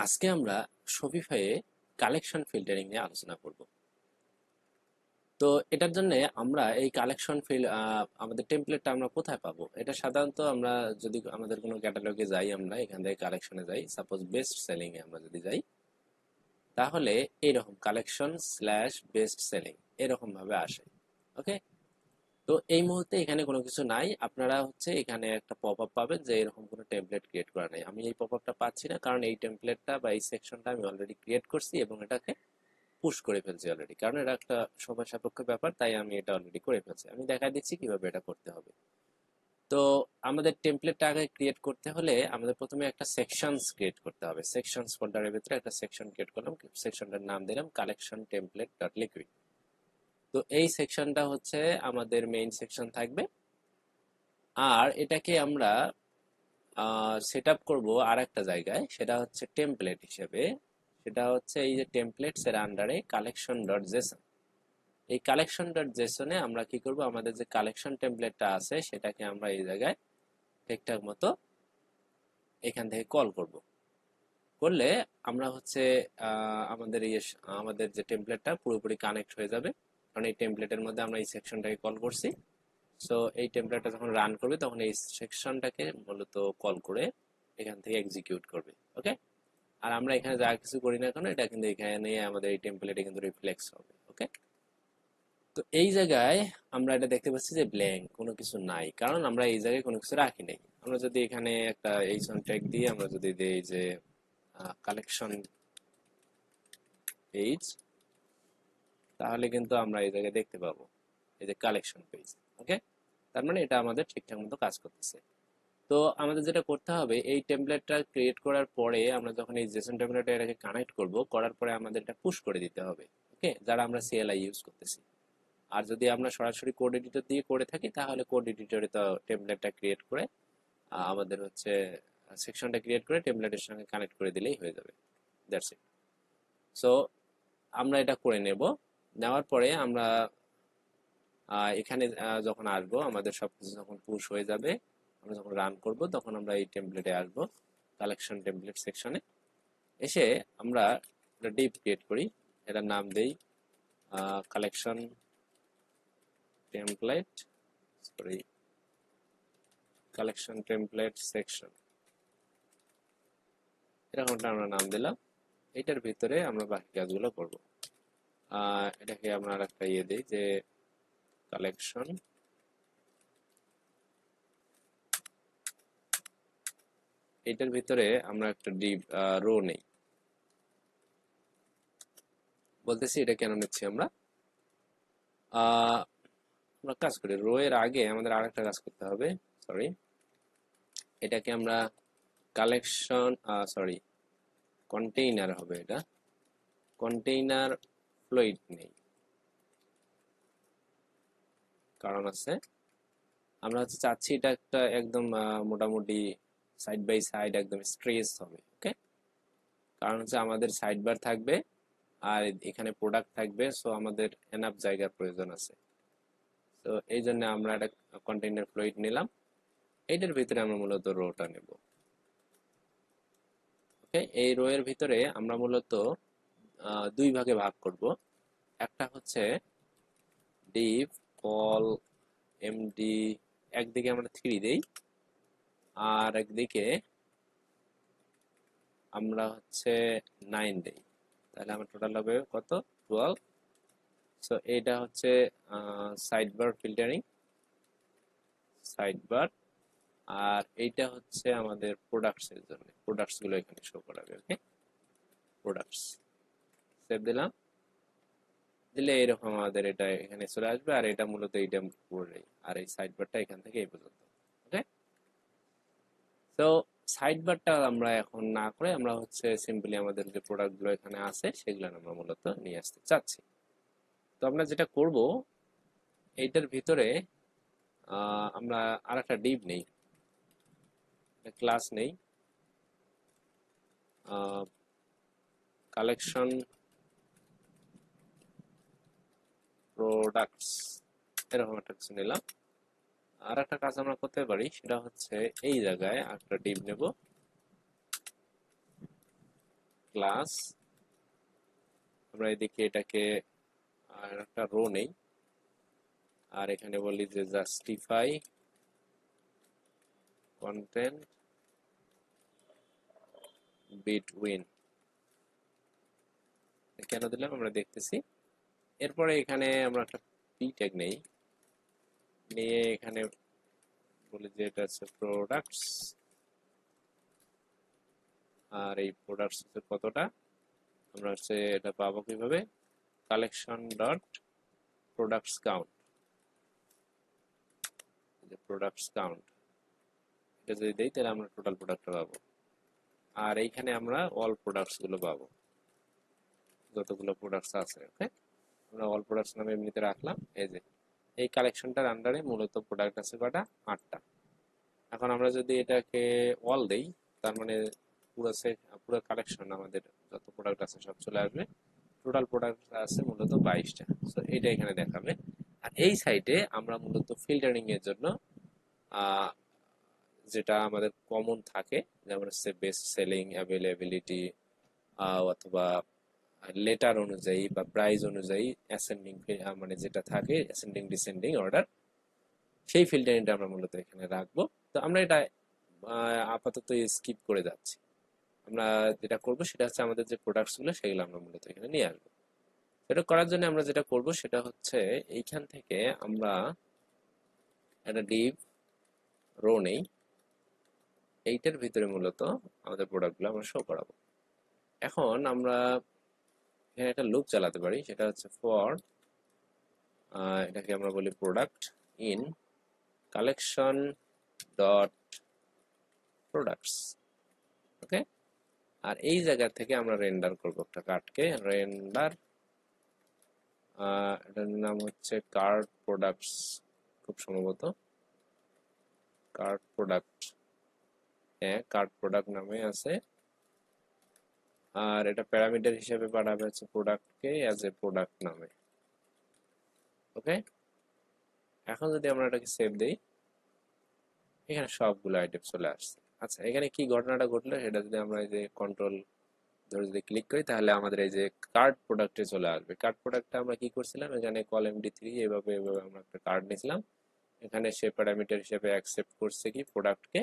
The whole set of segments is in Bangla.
আজকে আমরা শপিফাইয়ে কালেকশন ফিল্টারিং নিয়ে আলোচনা করব। তো এটার জন্য আমরা এই কালেকশন আমাদের টেমপ্লেটটা আমরা কোথায় পাবো? এটা সাধারণত আমরা যদি আমাদের কোনো ক্যাটালগে যাই, আমরা এখান থেকে কালেকশনে যাই, সাপোজ বেস্ট সেলিং এ আমরা যদি যাই, তাহলে এইরকম কালেকশন স্ল্যাশ বেস্ট সেলিং এরকম ভাবে আসে। ওকে, তো এই মুহূর্তে এখানে কোনো কিছু নাই। আপনারা হচ্ছে এখানে একটা পপ আপ পাবেন যে এরকম কোনো টেমপ্লেট ক্রিয়েট করা নেই। আমি এই পপ আপটা পাচ্ছি না, কারণ এই টেমপ্লেটটা বা এই সেকশনটা আমি অলরেডি ক্রিয়েট করছি এবং এটাকে পুশ করে ফেলছি অলরেডি, কারণ এটা একটা সময় সাপেক্ষ ব্যাপার, তাই আমি এটা অলরেডি করে ফেলছি। আমি দেখা দিচ্ছি কিভাবে এটা করতে হবে। তো আমাদের টেমপ্লেটটা আগে ক্রিয়েট করতে হলে আমাদের প্রথমে একটা সেকশনস ক্রিয়েট করতে হবে। সেকশনস ফোল্ডারের ভিতরে একটা সেকশন ক্রিয়েট করলাম, সেকশনটার নাম দিলাম কালেকশন টেমপ্লেট ডট লিকুইড। তো এই সেকশনটা হচ্ছে আমাদের মেইন সেকশন থাকবে। আর এটাকে আমরা সেট আপ করবো আর একটা জায়গায়, সেটা হচ্ছে টেমপ্লেট হিসেবে। সেটা হচ্ছে এই যে টেমপ্লেটস এর আন্ডারে কালেকশন ডট জেসন। এই কালেকশন ডট জেসনে আমরা কি করব, আমাদের যে কালেকশন টেমপ্লেটটা আছে সেটাকে আমরা এই জায়গায় ঠিকঠাক মতো এখান থেকে কল করব। করলে আমরা হচ্ছে আমাদের আমাদের যে টেমপ্লেটটা পুরোপুরি কানেক্ট হয়ে যাবে, কারণ এই টেমপ্লেটের মধ্যে আমরা এই সেকশনটাকে কল করছি। সো এই টেমপ্লেটটা যখন রান করবে তখন এই সেকশনটাকে মূলত কল করে এখান থেকে এক্সিকিউট করবে। ওকে, আর আমরা এখানে যা কিছু করি না কেন, এটা কিন্তু এখানে আমাদের এই টেমপ্লেটে কিন্তু রিফ্লেক্স হবে। ওকে, তো এই জায়গায় আমরা এটা দেখতে পাচ্ছি যে ব্ল্যাঙ্ক, কোনো কিছু নাই, কারণ আমরা এই জায়গায় কোনো কিছু রাখি নাই। আমরা যদি এখানে একটা এইচন ট্যাগ দিয়ে আমরা যদি দেই যে কালেকশন পেজ, তাহলে কিন্তু আমরা এই জায়গায় দেখতে পাবো এই যে কালেকশন পেজ। ওকে, তার মানে এটা আমাদের ঠিকঠাক মতো কাজ করতেছে। তো আমাদের যেটা করতে হবে, এই টেমপ্লেটটা ক্রিয়েট করার পরে আমরা যখন এই জেসন টেমপ্লেটে এটাকে কানেক্ট করব, করার পরে আমাদের এটা পুশ করে দিতে হবে। ওকে, যারা আমরা সিএলআই ইউজ করতেছি। আর যদি আমরা সরাসরি কোড এডিটর দিয়ে করে থাকি, তাহলে কোড এডিটরে তো টেমপ্লেটটা ক্রিয়েট করে আমাদের হচ্ছে সেকশনটা ক্রিয়েট করে টেমপ্লেটের সঙ্গে কানেক্ট করে দিলেই হয়ে যাবে। That's it. সো আমরা এটা করে নেব। নেওয়ার পরে আমরা এখানে যখন আসবো, আমাদের সবকিছু যখন পুশ হয়ে যাবে, আমরা যখন রান করব, তখন আমরা এই টেমপ্লেটে আসবো, কালেকশন টেমপ্লেট সেকশনে এসে আমরা একটা ডিপ ক্রিয়েট করি। এটার নাম দেই collection template, sorry, collection template section, এরকমটা আমরা নাম দিলাম। এটার ভিতরে আমরা বাকি কাজগুলো করব। এটাকে আমরা একটা ইয়ে দিই যে কালেকশন, এটার ভিতরে আমরা একটা ডিপ রো নেই। বলতেছি এটা কেন নিচ্ছি আমরা, আমরা কাজ করি রো এর আগে আমাদের আরেকটা কাজ করতে হবে। সরি, এটাকে আমরা কালেকশন, সরি, কন্টেইনার হবে এটা। কন্টেইনার ফ্লোইড নেই, কারণ আছে আমরা হচ্ছে চাচ্ছি এটা একটা একদম মোটামুটি সাইড বাই সাইড একদম স্ট্রেস হবে। ওকে, কারণ হচ্ছে আমাদের সাইড বার থাকবে আর এখানে প্রোডাক্ট থাকবে, সো আমাদের এনাফ জায়গার প্রয়োজন আছে। তো এই জন্য আমরা একটা কন্টেইনার ফ্লোইড নিলাম। এইটার ভিতরে আমরা মূলত রোটা নেব। ওকে, এই রো এর ভিতরে আমরা মূলত দুই ভাগে ভাগ করব। একটা হচ্ছে ডিভ কল এমডি, একদিকে আমরা 3 দেই আর একদিকে আমরা হচ্ছে 9 দেই। তাহলে আমার টোটাল হবে কত, 12। সো এটা হচ্ছে side bar filtering, side bar. আর এইটা হচ্ছে আমাদের প্রোডাক্টস এর জন্য, প্রোডাক্টস গুলো এখানে শো করাবে। ওকে, প্রোডাক্টস সেভ দিলাম। দিলে এরকম আমাদের এটা এখানে চলে আসবে, আর এটা মূলত এইটা পুরোটাই, আর এই সাইড বারটা এখান থেকে এই পর্যন্ত। ওকে, তো সাইড বারটা আমরা এখন না করে আমরা হচ্ছে সিম্পলি আমাদের যে প্রোডাক্ট গুলো এখানে আছে সেগুলো আমরা মূলত নিয়ে আসতে চাচ্ছি। তো আমরা যেটা করব, এইটার ভিতরে আমরা আর একটা ডিভ নেই, ক্লাস নেই, কালেকশন প্রোডাক্টস, এরকম একটা কিছু নিলাম। আর একটা কাজ আমরা করতে পারি, সেটা হচ্ছে এই জায়গায় একটা ডিভ নেব। ক্লাস, আমরা এদিকে এটাকে আর একটা রো নেই, আর এখানে বলি যে জাস্টিফাই কন্টেন্ট বিটউইন। কেন দিলাম আমরা দেখতেছি। এরপরে এখানে আমরা একটা পি ট্যাগ নেই, নিয়ে এখানে বলি যে এটা হচ্ছে প্রোডাক্টস, আর এই প্রোডাক্টস হচ্ছে কতটা, আমরা হচ্ছে এটা পাবো কিভাবে, collection dot products count. Products count এটা যদি দেই তাহলে আমরা টোটাল প্রোডাক্টটা পাবো, আর এইখানে আমরা অল প্রোডাক্টস গুলো পাবো, যতগুলো প্রোডাক্টস আছে। ওকে, আমরা অল প্রোডাক্টস নামে এমনিতে রাখলাম। এই যে এই কালেকশনটার আন্ডারে মূলত প্রোডাক্ট আছে কটা, 8টা। এখন আমরা যদি এটাকে অল দেই, তার মানে পুরো সেট, পুরো কালেকশন আমাদের যত প্রোডাক্ট আছে সব চলে আসবে। টোটাল প্রোডাক্ট আছে মূলত 22টা। সো এটা এখানে দেখাবে। আর এই সাইটে আমরা মূলত ফিল্টারিং এর জন্য আহ, যেটা আমাদের কমন থাকে, যেমন হচ্ছে বেস্ট সেলিং, অ্যাভেলেবিলিটি, অথবা লেটার অনুযায়ী বা প্রাইস অনুযায়ী অ্যাসেন্ডিং, মানে যেটা থাকে অ্যাসেন্ডিং ডিসেন্ডিং অর্ডার, সেই ফিল্টারিংটা আমরা মূলত এখানে রাখবো। তো আমরা এটা আপাতত স্কিপ করে যাচ্ছি। আমরা যেটা করব সেটা হচ্ছে আমাদের যে প্রোডাক্টস গুলো সেগুলো আমরা মূলত এখানে নিয়ে আসবো। এটা করার জন্য আমরা যেটা করব সেটা হচ্ছে এইখান থেকে আমরা একটা ডিভ রো নেই, এইটার ভিতরে মূলত আমাদের প্রোডাক্টগুলো আমরা শো করাবো। এখন আমরা এখানে একটা লুপ চালাতে পারি, সেটা হচ্ছে ফর, এটাকে আমরা বলি product in collection dot products. Okay, আর এই জায়গা থেকে আমরা রেন্ডার করবো একটা কার্ডকে, রেন্ডার, এটার নাম হচ্ছে কার্ড প্রোডাক্টস, খুব সম্ভবত কার্ড প্রোডাক্ট, হ্যাঁ কার্ড প্রোডাক্ট নামে আছে। আর এটা প্যারামিটার হিসেবে পাঠাবে হচ্ছে প্রোডাক্টকে অ্যাজ এ প্রোডাক্ট নামে। ওকে, এখন যদি আমরা এটাকে সেভ দেই, এখানে সবগুলো আইটেম চলে আসছে। আচ্ছা, এখানে কি ঘটনাটা ঘটলো সেটা যদি আমরা এই যে কন্ট্রোল ধরে যদি ক্লিক করি, তাহলে আমাদের এই যে কার্ড প্রোডাক্টে চলে আসবে। কার্ড প্রোডাক্টটা আমরা কি করছিলাম, এখানে কল এমডি3 এভাবে এভাবে আমরা একটা কার্ড নিয়েছিলাম, এখানে সে প্যারামিটার হিসেবে অ্যাকসেপ্ট করছে কি প্রোডাক্টকে,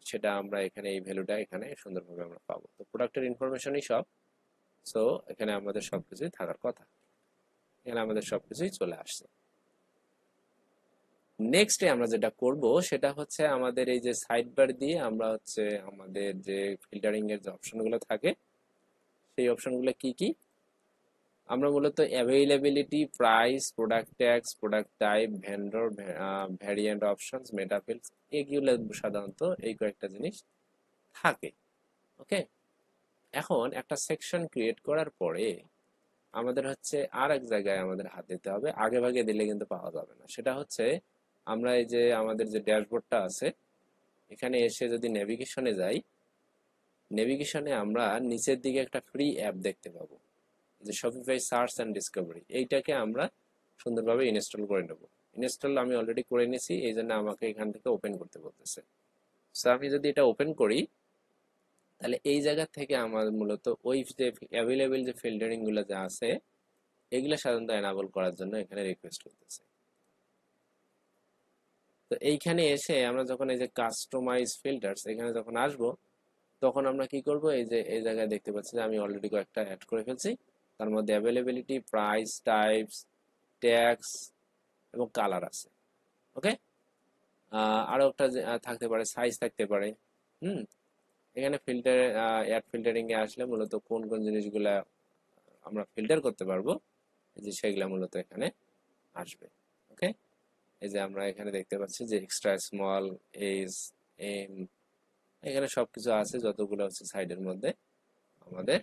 সেটা আমরা এখানে এই ভ্যালুটা এখানে সুন্দরভাবে আমরা পাবো। তো প্রোডাক্টের ইনফরমেশনই সব। সো এখানে আমাদের সবকিছুই থাকার কথা, এখানে আমাদের সবকিছুই চলে আসছে। নেক্সটে আমরা যেটা করব সেটা হচ্ছে আমাদের এই যে সাইড বার দিয়ে আমরা হচ্ছে আমাদের যে ফিল্টারিং এর যে অপশনগুলো থাকে, সেই অপশনগুলো কি কি, আমরা মূলত availability, price, product tax, product type, vendor, variant options, metafields, এগুলো সাধারণত এই কয়েকটা জিনিস থাকে। ওকে, এখন একটা সেকশন ক্রিয়েট করার পরে আমাদের হচ্ছে আর এক জায়গায় আমাদের হাত দিতে হবে, আগে ভাগে দিলে কিন্তু পাওয়া যাবে না। সেটা হচ্ছে আমরা এই যে আমাদের যে ড্যাশবোর্ডটা আছে, এখানে এসে যদি নেভিগেশনে যাই, নেভিগেশনে আমরা নিচের দিকে একটা ফ্রি অ্যাপ দেখতে পাবো, যে শপিফাই সার্চ অ্যান্ড ডিসকভারি। এইটাকে আমরা সুন্দরভাবে ইনস্টল করে নেব। ইনস্টল আমি অলরেডি করে নিয়েছি, এই জন্য আমাকে এখান থেকে ওপেন করতে বলতেছে। সো আমি যদি এটা ওপেন করি, তাহলে এই জায়গা থেকে আমার মূলত ওই যে অ্যাভেলেবেল যে ফিল্টারিং গুলো যা আছে, এগুলো সাধারণত এনাবল করার জন্য এখানে রিকোয়েস্ট করতেছে। তো এইখানে এসে আমরা যখন এই যে কাস্টমাইজ ফিল্টার্স এখানে যখন আসব, তখন আমরা কি করব, এই যে এই জায়গায় দেখতে পাচ্ছি যে আমি অলরেডি কয়েকটা অ্যাড করে ফেলছি। তার মধ্যে অ্যাভেলেবিলিটি, প্রাইস, টাইপস, ট্যাক্স এবং কালার আছে। ওকে, আরো একটা থাকতে পারে, সাইজ থাকতে পারে। হুম, এখানে ফিল্টার, অ্যাড ফিল্টারিং এ আসলে মূলত কোন কোন জিনিসগুলা আমরা ফিল্টার করতে পারবো, এই যে সেগুলা মূলত এখানে আসবে। ওকে, এই যে আমরা এখানে দেখতে পাচ্ছি যে এক্সট্রা স্মল, এজ, এম, এখানে সবকিছু আছে, যতগুলো হচ্ছে সাইডের মধ্যে আমাদের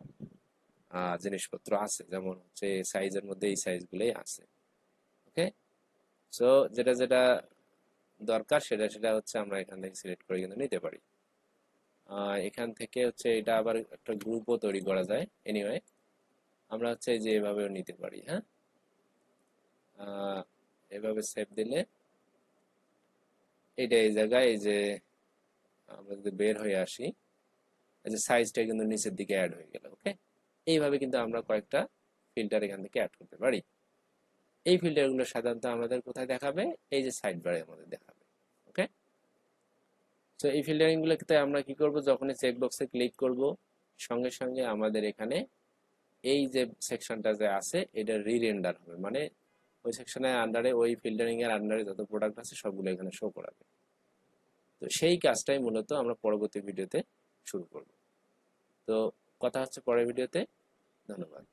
জিনিসপত্র আছে, যেমন হচ্ছে সাইজের মধ্যে এই সাইজগুলোই আছে। ওকে, সো যেটা যেটা দরকার সেটা সেটা হচ্ছে আমরা এখান থেকে সিলেক্ট করে কিন্তু নিতে পারি। এখান থেকে হচ্ছে এটা আবার একটা গ্রুপও তৈরি করা যায়। এনিওয়ে, আমরা হচ্ছে এই যে এভাবেও নিতে পারি। হ্যাঁ, আহ, এভাবে সেভ দিলে এটা এই জায়গায়, এই যে আমরা যদি বের হয়ে আসি, এই যে সাইজটা কিন্তু নিচের দিকে অ্যাড হয়ে গেল। ওকে, এইভাবে কিন্তু আমরা কয়েকটা ফিল্টার এখান থেকে অ্যাড করতে পারি। এই ফিল্টারগুলো সাধারণত আমাদের কোথায় দেখাবে, এই যে সাইড বারে আমাদের দেখাবে। ওকে, তো এই ফিল্টারিংগুলোতে আমরা কি করব, যখনই চেক বক্সে ক্লিক করব সঙ্গে সঙ্গে আমাদের এখানে এই যে সেকশনটা যে আছে এটা রিরেন্ডার হবে, মানে ওই সেকশনের আন্ডারে, ওই ফিল্টারিং এর আন্ডারে যত প্রোডাক্ট আছে সবগুলো এখানে শো করাবে। তো সেই কাজটাই মূলত আমরা পরবর্তী ভিডিওতে শুরু করব। তো কথা হচ্ছে পরের ভিডিওতে। ধন্যবাদ।